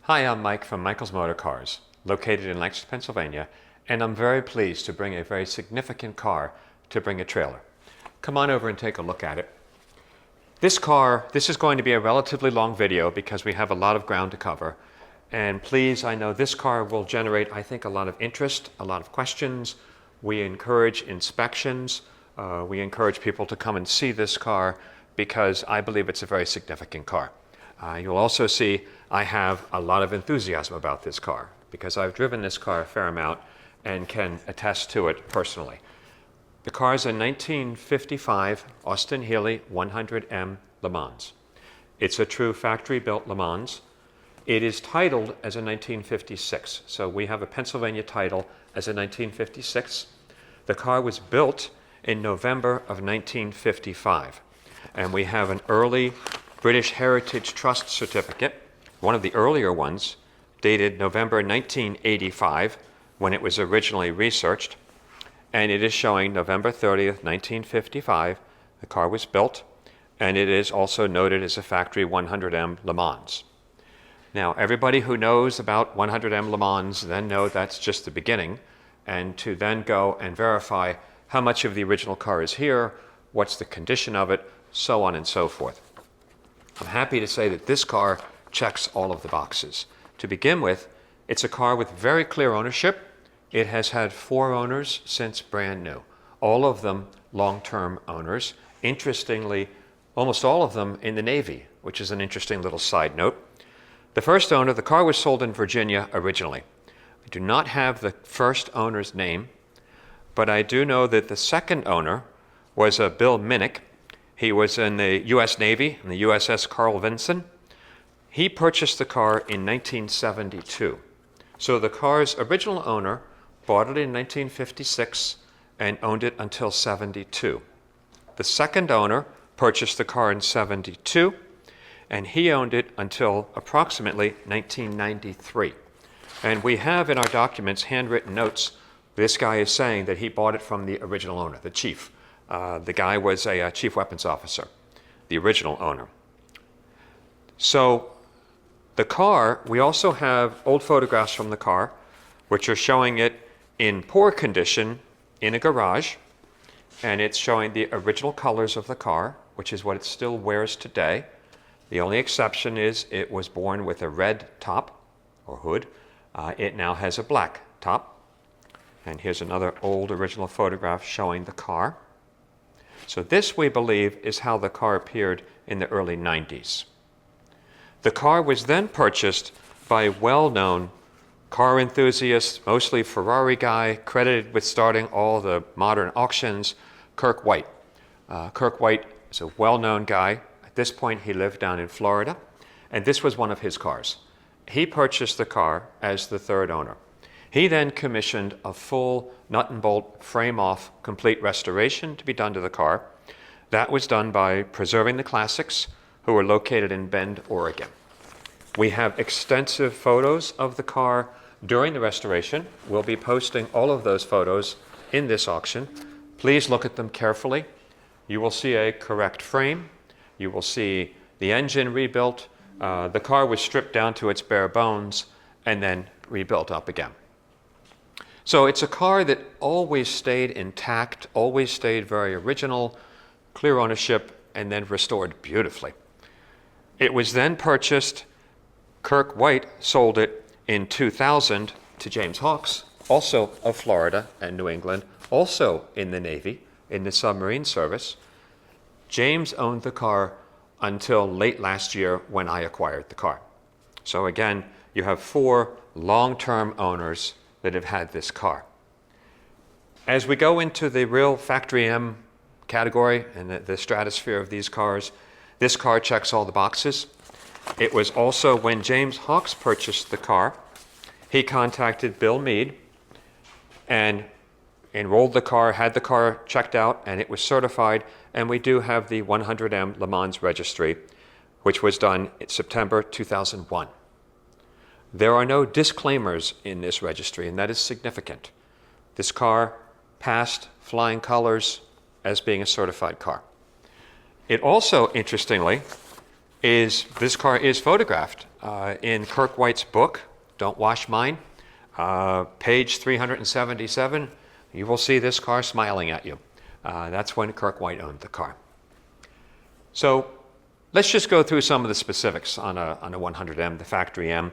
Hi, I'm Mike from Michael's Motor Cars, located in Lancaster, Pennsylvania, and I'm very pleased to bring a very significant car to bring a trailer. Come on over and take a look at it. This is going to be a relatively long video because we have a lot of ground to cover. And please, I know this car will generate, I think, a lot of interest, a lot of questions. We encourage inspections. We encourage people to come and see this car because I believe it's a very significant car. You'll also see I have a lot of enthusiasm about this car because I've driven this car a fair amount and can attest to it personally. The car is a 1955 Austin-Healey 100M Le Mans. It's a true factory-built Le Mans. It is titled as a 1956, so we have a Pennsylvania title as a 1956. The car was built in November of 1955, and we have an early British Heritage Trust certificate, one of the earlier ones, dated November 1985, when it was originally researched, and it is showing November 30th, 1955. The car was built, and it is also noted as a factory 100M Le Mans. Now, everybody who knows about 100M Le Mans then know that's just the beginning, and to then go and verify how much of the original car is here, what's the condition of it, so on and so forth. I'm happy to say that this car checks all of the boxes. To begin with, it's a car with very clear ownership. It has had 4 owners since brand new, all of them long-term owners. Interestingly, almost all of them in the Navy, which is an interesting little side note. The first owner, the car was sold in Virginia originally. I do not have the first owner's name, but I do know that the second owner was a Bill Minnick. He was in the U.S. Navy, in the USS Carl Vinson. He purchased the car in 1972. So the car's original owner bought it in 1956 and owned it until 72. The second owner purchased the car in 72, and he owned it until approximately 1993. And we have in our documents handwritten notes. This guy is saying that he bought it from the original owner, the chief. The guy was a chief weapons officer, the original owner. So the car, we also have old photographs from the car, which are showing it in poor condition in a garage. And it's showing the original colors of the car, which is what it still wears today. The only exception is it was born with a red top or hood. It now has a black top. And here's another old original photograph showing the car. So this, we believe, is how the car appeared in the early 90s. The car was then purchased by a well-known car enthusiast, mostly Ferrari guy, credited with starting all the modern auctions, Kirk White. Kirk White is a well-known guy. At this point, he lived down in Florida, and this was one of his cars. He purchased the car as the third owner. He then commissioned a full nut and bolt frame-off complete restoration to be done to the car. That was done by Preserving the Classics, who are located in Bend, Oregon. We have extensive photos of the car during the restoration. We'll be posting all of those photos in this auction. Please look at them carefully. You will see a correct frame. You will see the engine rebuilt. The car was stripped down to its bare bones and then rebuilt up again. So it's a car that always stayed intact, always stayed very original, clear ownership, and then restored beautifully. It was then purchased. Kirk White sold it in 2000 to James Hawks, also of Florida and New England, also in the Navy, in the submarine service. James owned the car until late last year when I acquired the car. So again, you have 4 long-term owners that have had this car. As we go into the real Factory M category and the stratosphere of these cars, this car checks all the boxes. It was also when James Hawks purchased the car, he contacted Bill Meade and enrolled the car, had the car checked out, and it was certified. And we do have the 100M Le Mans registry, which was done in September 2001. There are no disclaimers in this registry, and that is significant. This car passed flying colors as being a certified car. It also, interestingly, this car is photographed in Kirk White's book, Don't Wash Mine, page 377, you will see this car smiling at you. That's when Kirk White owned the car. So let's just go through some of the specifics on a 100M, the factory M.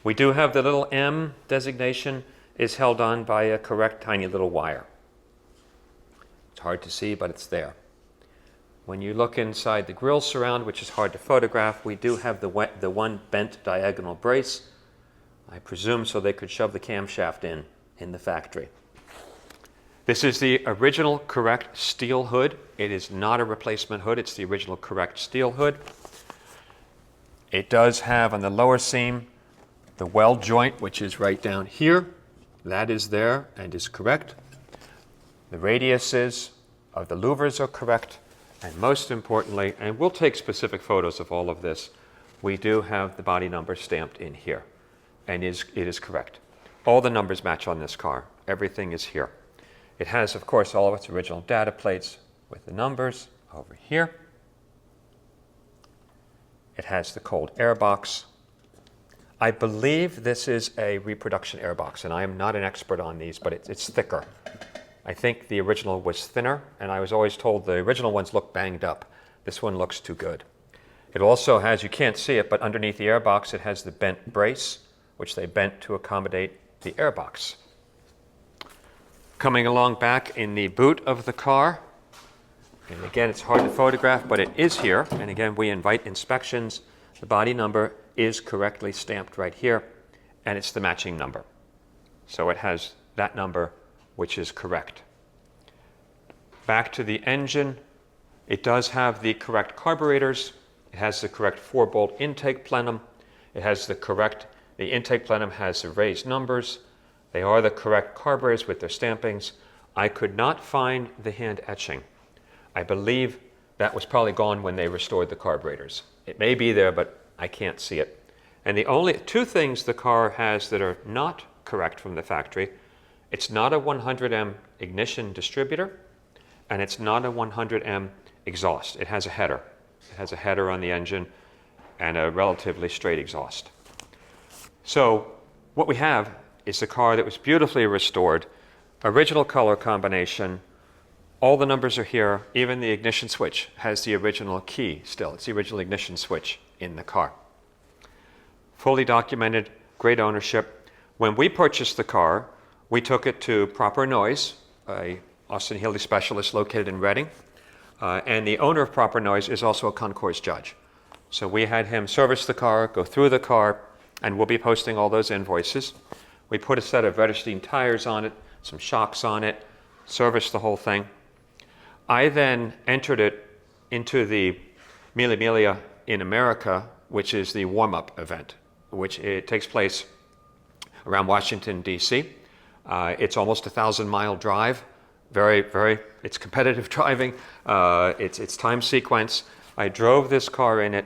We do have the little M designation is held on by a correct tiny little wire. It's hard to see, but it's there. When you look inside the grille surround, which is hard to photograph, we do have the one bent diagonal brace. I presume so they could shove the camshaft in the factory. This is the original correct steel hood. It is not a replacement hood. It's the original correct steel hood. It does have on the lower seam the weld joint, which is right down here. That is there and is correct. The radiuses of the louvers are correct. And most importantly, and we'll take specific photos of all of this, we do have the body number stamped in here. And it is correct. All the numbers match on this car. Everything is here. It has, of course, all of its original data plates with the numbers over here. It has the cold air box. I believe this is a reproduction air box, and I am not an expert on these, but it's thicker. I think the original was thinner, and I was always told the original ones look banged up. This one looks too good. It also has, you can't see it, but underneath the air box it has the bent brace, which they bent to accommodate the air box. Coming along back in the boot of the car, and again it's hard to photograph, but it is here, and again we invite inspections. The body number is correctly stamped right here, and it's the matching number. So it has that number, which is correct. Back to the engine, it does have the correct carburetors. It has the correct 4-bolt intake plenum. It has the intake plenum has the raised numbers. They are the correct carburetors with their stampings. I could not find the hand etching. I believe that was probably gone when they restored the carburetors. It may be there, but I can't see it. And the only two things the car has that are not correct from the factory, it's not a 100M ignition distributor, and it's not a 100M exhaust. It has a header. It has a header on the engine and a relatively straight exhaust. So what we have is the car that was beautifully restored, original color combination. All the numbers are here. Even the ignition switch has the original key still. It's the original ignition switch in the car. Fully documented, great ownership. When we purchased the car, we took it to Proper Noise, a Austin-Healey specialist located in Reading. And the owner of Proper Noise is also a concours judge. So we had him service the car, go through the car, and we'll be posting all those invoices. We put a set of Vredestein tires on it, some shocks on it, serviced the whole thing. I then entered it into the Mille Miglia in America, which is the warm-up event, which it takes place around Washington, D.C. It's almost a 1,000-mile drive. It's competitive driving. It's time sequence. I drove this car in it.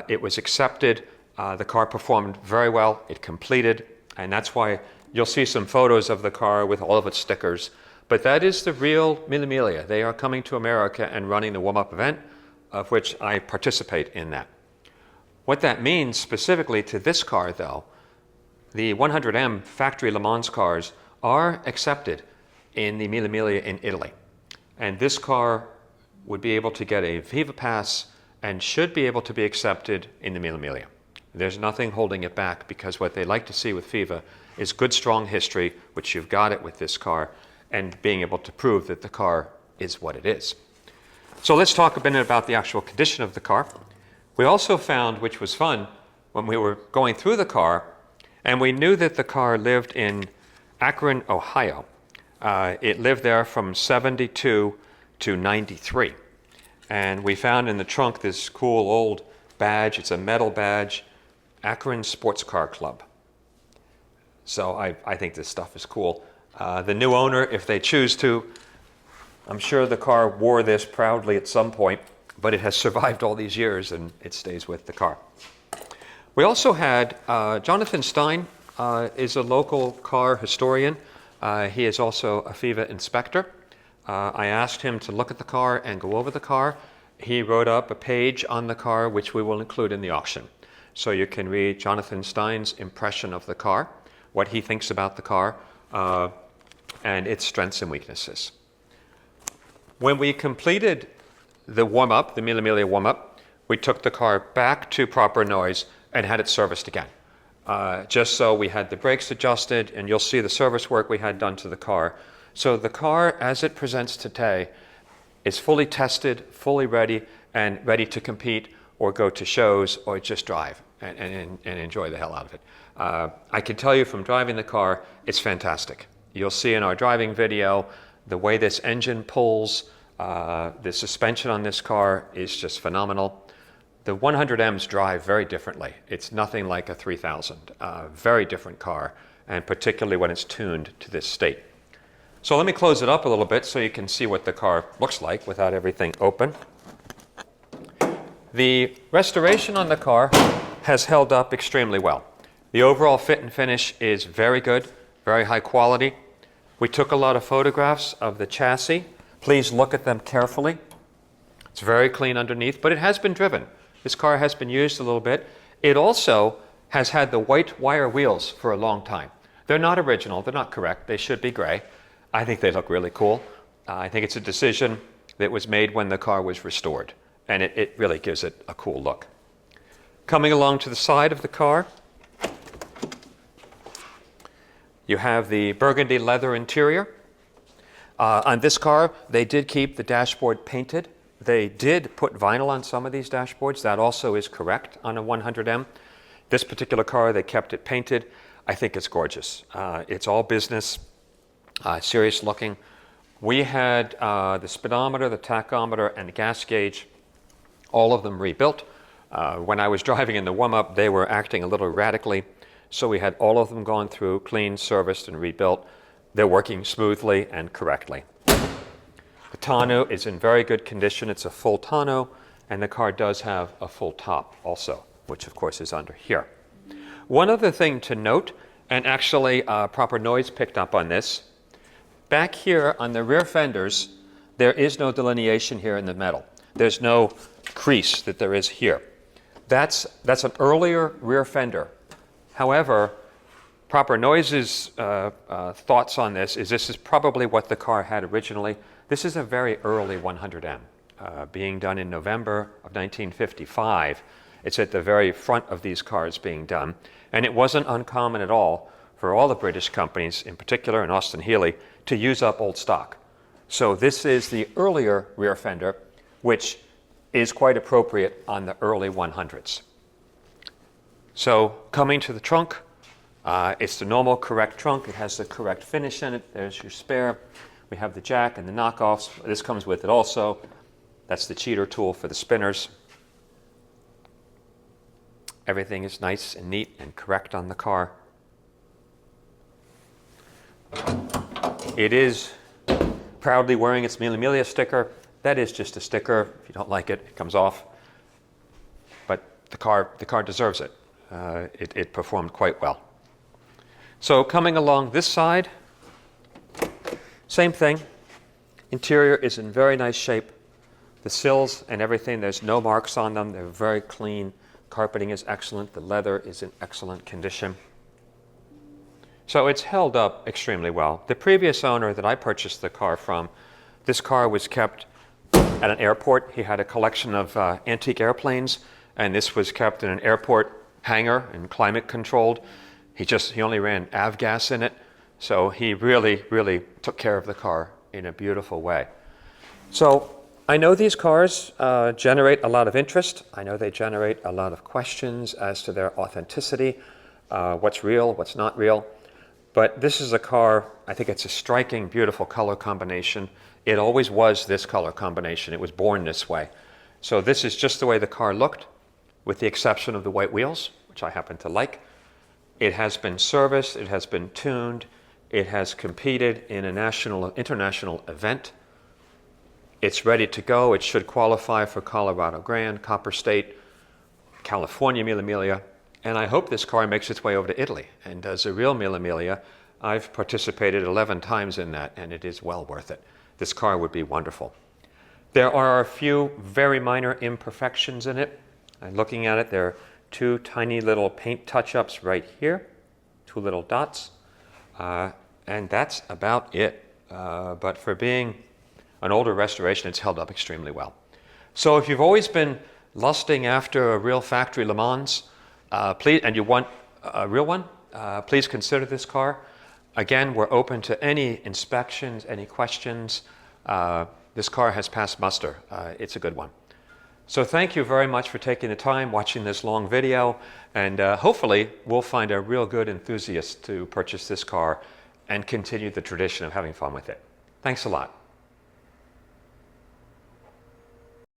It was accepted. The car performed very well. It completed, and that's why you'll see some photos of the car with all of its stickers. But that is the real Mille Miglia. They are coming to America and running the warm-up event, of which I participate in that. What that means specifically to this car, though, the 100M factory Le Mans cars are accepted in the Mille Miglia in Italy. And this car would be able to get a Viva Pass and should be able to be accepted in the Mille Miglia. There's nothing holding it back, because what they like to see with Viva is good, strong history, which you've got it with this car, and being able to prove that the car is what it is. So let's talk a bit about the actual condition of the car. We also found, which was fun, when we were going through the car, and we knew that the car lived in Akron, Ohio. It lived there from 72 to 93. And we found in the trunk this cool old badge. It's a metal badge, Akron Sports Car Club. So I think this stuff is cool. The new owner, if they choose to, I'm sure the car wore this proudly at some point, but it has survived all these years and it stays with the car. We also had Jonathan Stein is a local car historian. He is also a FIVA inspector. I asked him to look at the car and go over the car. He wrote up a page on the car, which we will include in the auction. so you can read Jonathan Stein's impression of the car, what he thinks about the car, and its strengths and weaknesses. When we completed the warm-up, the Mille Miglia warm-up, we took the car back to Proper Noise and had it serviced again. Just so we had the brakes adjusted, and you'll see the service work we had done to the car. So the car, as it presents today, is fully tested, fully ready, and ready to compete or go to shows or just drive and enjoy the hell out of it. I can tell you from driving the car, it's fantastic. You'll see in our driving video the way this engine pulls, the suspension on this car is just phenomenal. The 100Ms drive very differently. It's nothing like a 3000. Very different car, and particularly when it's tuned to this state. So let me close it up a little bit so you can see what the car looks like without everything open. The restoration on the car has held up extremely well. The overall fit and finish is very good, very high quality. We took a lot of photographs of the chassis. Please look at them carefully. It's very clean underneath, but it has been driven. This car has been used a little bit. It also has had the white wire wheels for a long time. They're not original, they're not correct, they should be gray. I think they look really cool. I think it's a decision that was made when the car was restored, and it really gives it a cool look. Coming along to the side of the car, you have the burgundy leather interior. On this car, they did keep the dashboard painted. They did put vinyl on some of these dashboards. That also is correct on a 100M. This particular car, they kept it painted. I think it's gorgeous. It's all business, serious looking. We had the speedometer, the tachometer, and the gas gauge, all of them rebuilt. When I was driving in the warm-up, they were acting a little erratically, so we had all of them gone through, cleaned, serviced, and rebuilt. They're working smoothly and correctly. The tonneau is in very good condition. It's a full tonneau, and the car does have a full top also, which of course is under here. One other thing to note, and actually Proper Noise picked up on this, back here on the rear fenders, there is no delineation here in the metal. There's no crease that there is here. That's an earlier rear fender. However, Proper Noise's thoughts on this is probably what the car had originally. This is a very early 100M, being done in November of 1955. It's at the very front of these cars being done. And it wasn't uncommon at all for all the British companies, in particular in Austin-Healey, to use up old stock. So this is the earlier rear fender, which is quite appropriate on the early 100s. So coming to the trunk, it's the normal correct trunk. It has the correct finish in it. There's your spare. We have the jack and the knockoffs. This comes with it also. That's the cheater tool for the spinners. Everything is nice and neat and correct on the car. It is proudly wearing its Mille Miglia sticker. That is just a sticker. If you don't like it, it comes off. But the car deserves it. It performed quite well. So coming along this side, same thing. Interior is in very nice shape. The sills and everything, there's no marks on them. They're very clean. Carpeting is excellent. The leather is in excellent condition. So it's held up extremely well. The previous owner that I purchased the car from, this car was kept at an airport. He had a collection of antique airplanes, and this was kept in an airport hangar and climate controlled. He only ran avgas in it, so he really, really took care of the car in a beautiful way. So I know these cars generate a lot of interest. I know they generate a lot of questions as to their authenticity, what's real, what's not real. But this is a car, I think it's a striking, beautiful color combination. It always was this color combination. It was born this way. So this is just the way the car looked, with the exception of the white wheels, which I happen to like. It has been serviced, it has been tuned, it has competed in an international event. It's ready to go. It should qualify for Colorado Grand, Copper State, California Mille Miglia, and I hope this car makes its way over to Italy and does a real Mille Miglia. I've participated 11 times in that, and it is well worth it. This car would be wonderful. There are a few very minor imperfections in it. And looking at it, there are 2 tiny little paint touch-ups right here, 2 little dots, and that's about it. But for being an older restoration, it's held up extremely well. So if you've always been lusting after a real factory Le Mans, please, and you want a real one, please consider this car. Again, we're open to any inspections, any questions. This car has passed muster. It's a good one. So thank you very much for taking the time watching this long video, and hopefully we'll find a real good enthusiast to purchase this car and continue the tradition of having fun with it. Thanks a lot.